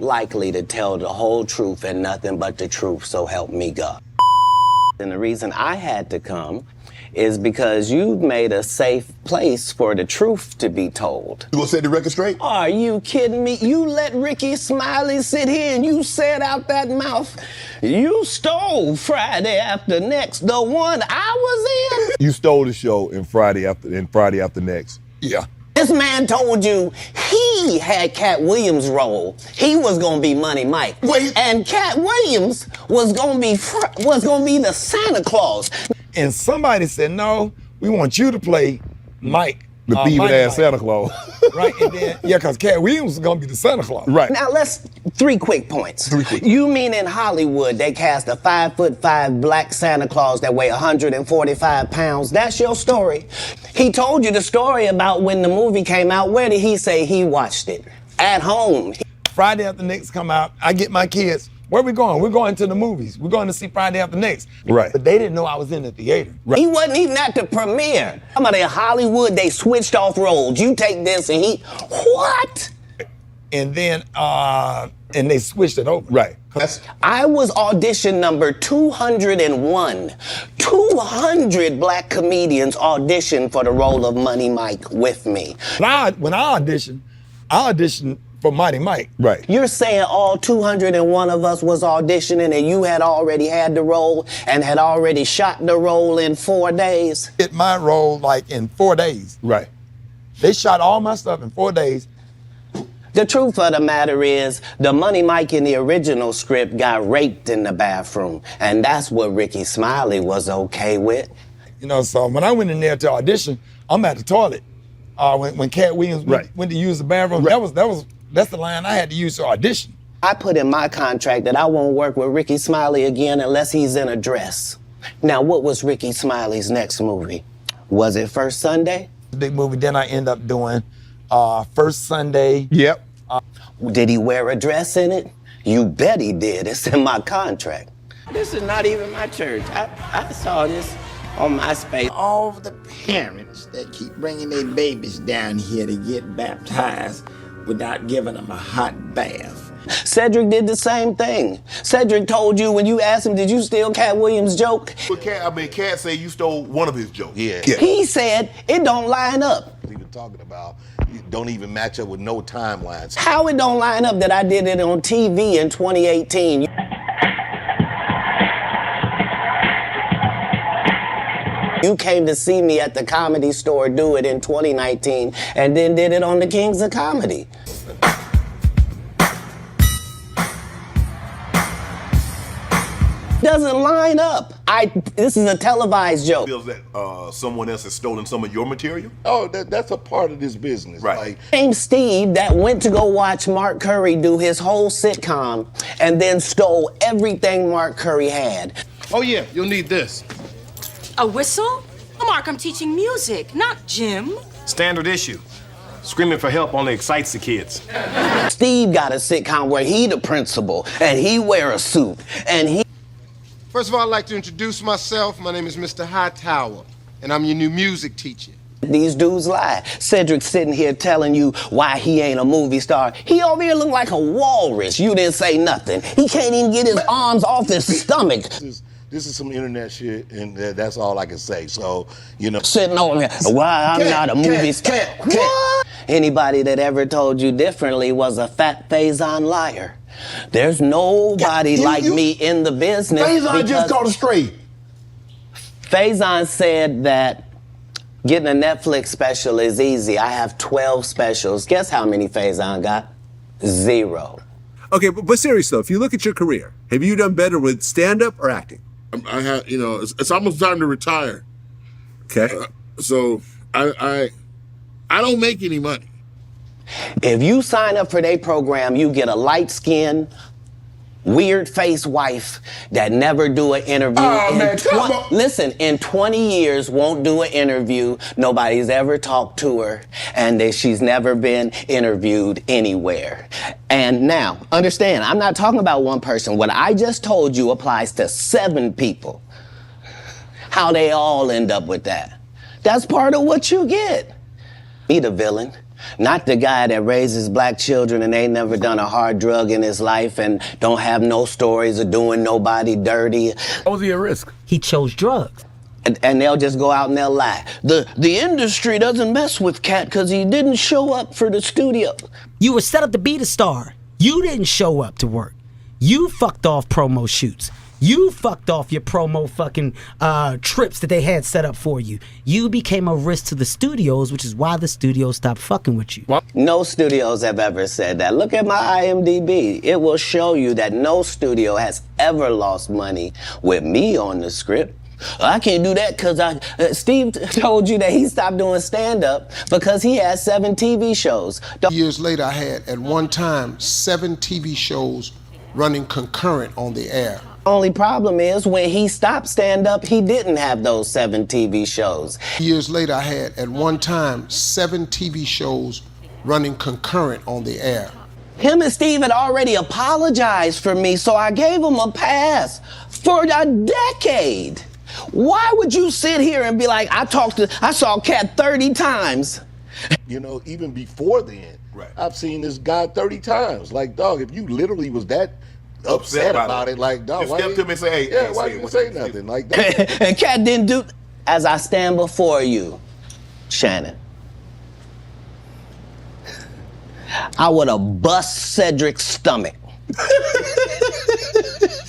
Likely to tell the whole truth and nothing but the truth, so help me God. And the reason I had to come is because you made a safe place for the truth to be told. You gonna set the record straight? Are you kidding me? You let Rickey Smiley sit here and you said out that mouth, you stole Friday After Next, the one I was in? You stole the show in Friday After Next. Yeah. This man told you he had Katt Williams' role. He was gonna be Money Mike. Wait. And Katt Williams was gonna be the Santa Claus. And somebody said, no, we want you to play Mike. The thieving ass Santa Claus. Right, and then, yeah, because Katt Williams was gonna be the Santa Claus. Right. Now three quick points. You mean in Hollywood they cast a 5'5" black Santa Claus that weigh 145 pounds? That's your story. He told you the story about when the movie came out. Where did he say he watched it? At home. Friday After Next come out, I get my kids, where we going? We're going to the movies. We're going to see Friday After Next. Right. But they didn't know I was in the theater. Right. He wasn't even at the premiere. I'm in Hollywood, they switched off roles. You take this and he, what? And then, and they switched it over. Right. I was audition number 201. 200 black comedians auditioned for the role of Money Mike with me. When I auditioned for Mighty Mike. Right. You're saying all 201 of us was auditioning and you had already had the role and had already shot the role in 4 days? Hit my role like in 4 days. Right. They shot all my stuff in 4 days. The truth of the matter is, the Money Mike in the original script got raped in the bathroom, and that's what Rickey Smiley was okay with. You know, so when I went in there to audition, I'm at the toilet. When Katt Williams went to use the bathroom, that's the line I had to use to audition. I put in my contract that I won't work with Rickey Smiley again unless he's in a dress. Now, what was Rickey Smiley's next movie? Was it First Sunday? Big movie, then I end up doing First Sunday. Yep. Did he wear a dress in it? You bet he did. It's in my contract. This is not even my church. I saw this on MySpace. All the parents that keep bringing their babies down here to get baptized without giving them a hot bath. Cedric did the same thing. Cedric told you when you asked him, did you steal Katt Williams' joke? But Katt said you stole one of his jokes. Yeah. He said it don't line up. Even talking about don't even match up with no timelines. How it don't line up that I did it on TV in 2018? You came to see me at the Comedy Store do it in 2019 and then did it on the Kings of Comedy. Doesn't line up. This is a televised joke. Feels that someone else has stolen some of your material? Oh, that's a part of this business. Right. Like, Same Steve that went to go watch Mark Curry do his whole sitcom and then stole everything Mark Curry had. oh yeah, you'll need this. A whistle? Mark, I'm teaching music, not gym. Standard issue. Screaming for help only excites the kids. Steve got a sitcom where he the principal and he wear a suit and he... First of all, I'd like to introduce myself. My name is Mr. Hightower, and I'm your new music teacher. These dudes lie. Cedric's sitting here telling you why he ain't a movie star. He over here look like a walrus. You didn't say nothing. He can't even get his arms off his stomach. This is some internet shit, and that's all I can say. So, you know. Sitting over here, why I'm not a movie star. What? Anybody that ever told you differently was a fat Faison liar. There's nobody like me in the business. Faison just caught a stray. Faison said that getting a Netflix special is easy. I have 12 specials. Guess how many Faison got? 0. Okay, but seriously though, if you look at your career, have you done better with stand-up or acting? I have, it's almost time to retire. Okay. So I don't make any money. If you sign up for their program, you get a light-skinned, weird-faced wife that never do an interview. Listen, in 20 years, won't do an interview. Nobody's ever talked to her, and she's never been interviewed anywhere. And now, understand, I'm not talking about one person. What I just told you applies to 7 people. How they all end up with that. That's part of what you get. Be the villain. Not the guy that raises black children and ain't never done a hard drug in his life and don't have no stories of doing nobody dirty. What was he at risk? He chose drugs. And they'll just go out and they'll lie. The industry doesn't mess with Katt because he didn't show up for the studio. You were set up to be the star. You didn't show up to work. You fucked off promo shoots. You fucked off your promo fucking trips that they had set up for you. You became a risk to the studios, which is why the studios stopped fucking with you. No studios have ever said that. Look at my IMDb. It will show you that no studio has ever lost money with me on the script. I can't do that because Steve told you that he stopped doing stand-up because he had 7 TV shows. Years later, I had, at one time, 7 TV shows running concurrent on the air. Only problem is when he stopped stand-up, he didn't have those 7 TV shows. Years later, I had, at one time, 7 TV shows running concurrent on the air. Him and Steve had already apologized for me, so I gave him a pass for a decade. Why would you sit here and be like, I saw Katt 30 times? You know, even before then, I've seen this guy 30 times. Like, dog, if you literally was that upset about it, like, dog, why him and say, hey, why you say nothing like that? And Katt didn't do, as I stand before you, Shannon, I would have bust Cedric's stomach.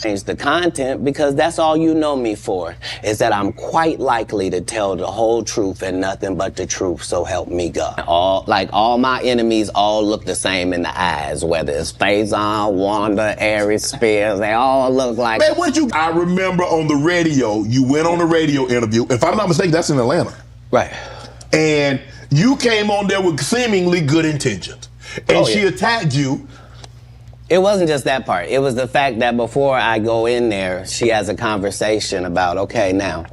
Change the content because that's all you know me for, is that I'm quite likely to tell the whole truth and nothing but the truth, so help me God. All my enemies all look the same in the eyes, whether it's Faison, Wanda, Aries Spears, they all look like... Man, I remember on the radio, you went on a radio interview, if I'm not mistaken, that's in Atlanta. Right. And you came on there with seemingly good intentions. And she attacked you. It wasn't just that part. It was the fact that before I go in there, she has a conversation about, okay, now,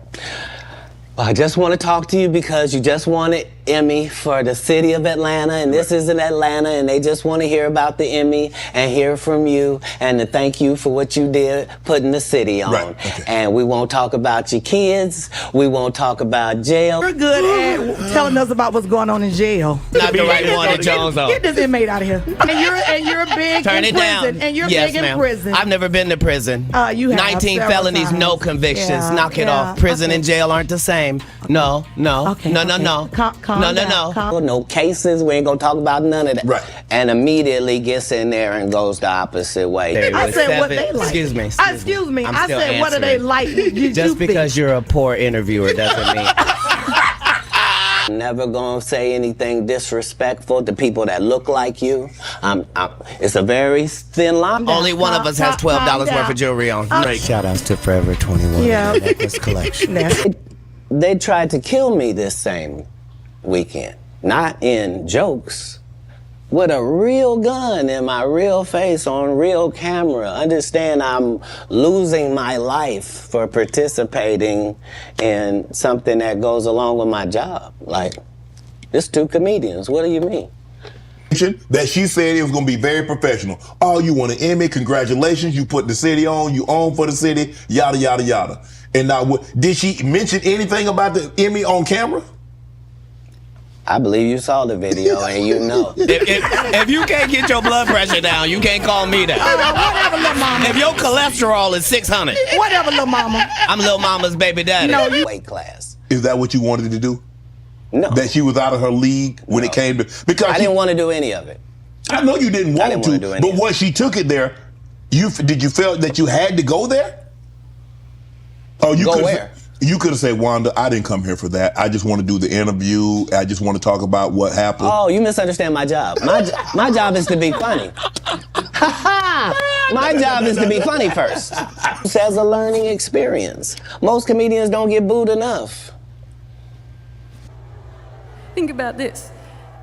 I just want to talk to you because you just won an Emmy for the city of Atlanta, and this is in Atlanta, and they just want to hear about the Emmy and hear from you and to thank you for what you did putting the city on. Right. Okay. And we won't talk about your kids. We won't talk about jail. You're good at telling us about what's going on in jail. Not the right one to Jones on. Get this inmate out of here. And you're big Turn in it prison. down. And you're Yes, big ma'am. in prison. I've never been to prison. You have 19 several felonies, times. no convictions. Yeah, Knock it yeah. off. Prison and jail aren't the same. No. Okay, No. Calm down. No cases. We ain't gonna talk about none of that. Right. And immediately gets in there and goes the opposite way. I said what they like. Excuse me. Excuse me. I'm I still said what do they answering. like? Just because you're a poor interviewer doesn't mean. I'm never gonna say anything disrespectful to people that look like you. It's a very thin line. Only one of us has $12 worth of jewelry on. Shout outs to Forever 21 Necklace Collection. They tried to kill me this same weekend. Not in jokes. With a real gun in my real face on real camera. Understand I'm losing my life for participating in something that goes along with my job. Like, this 2 comedians, what do you mean? That she said it was going to be very professional. Oh, you won an Emmy, congratulations, you put the city on, you own for the city, yada, yada, yada. And now, did she mention anything about the Emmy on camera? I believe you saw the video and you know. If you can't get your blood pressure down, you can't call me that. Whatever, little mama. If your cholesterol is 600. Whatever, little mama. I'm little mama's baby daddy. No, you weight class. Is that what you wanted to do? No. That she was out of her league when it came to... Because I didn't want to do any of it. I know you didn't want do to, any but of once she took it there, did you feel that you had to go there? Oh, you Go where? You could have said, Wanda, I didn't come here for that. I just want to do the interview. I just want to talk about what happened. Oh, you misunderstand my job. My job is to be funny. My job is to be funny first. It's as a learning experience. Most comedians don't get booed enough. Think about this.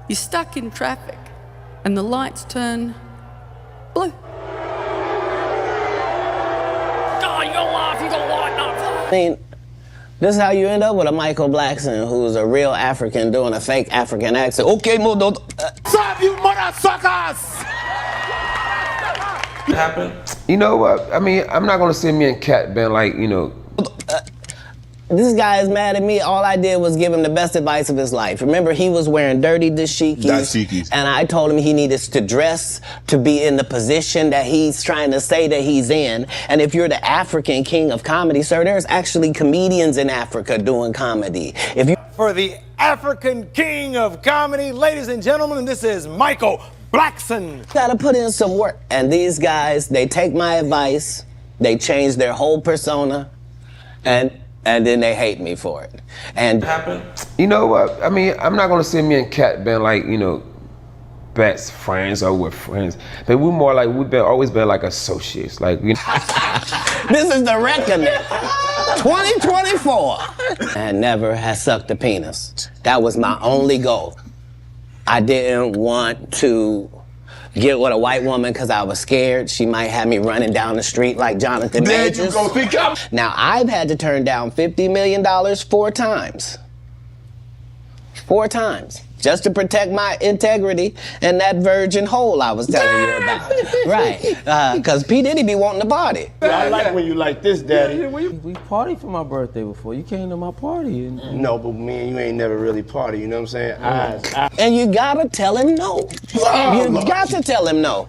You're stuck in traffic and the lights turn blue. Oh, you gonna laugh, you gonna lighten up. I mean, this is how you end up with a Michael Blackson who's a real African doing a fake African accent. Okay, Modo. Stop, you mother suckers! Happened? You know what? I mean, I'm not gonna say me and Katt been like, you know. This guy is mad at me. All I did was give him the best advice of his life. Remember, he was wearing dirty dashikis. And I told him he needed to dress to be in the position that he's trying to say that he's in. And if you're the African king of comedy, sir, there's actually comedians in Africa doing comedy. If you For the African king of comedy, ladies and gentlemen, this is Michael Blackson. Gotta put in some work. And these guys, they take my advice, they change their whole persona, and then they hate me for it. And you know what? I mean, I'm not gonna say me and Katt been like, you know, best friends or we're friends, but we're more like always been like associates. Like, you know. This is the reckoning. 2024. And never has sucked a penis. That was my only goal. I didn't want to get with a white woman because I was scared she might have me running down the street like Jonathan Majors. There you go, think up. Now, I've had to turn down $50 million 4 times. 4 times. Just to protect my integrity and that virgin hole I was telling you about. Right. Because P. Diddy be wanting to party. I like when you like this, Daddy. We partied for my birthday before. You came to my party. No, but me and you ain't never really party, you know what I'm saying? And you gotta tell him no. You got to tell him no.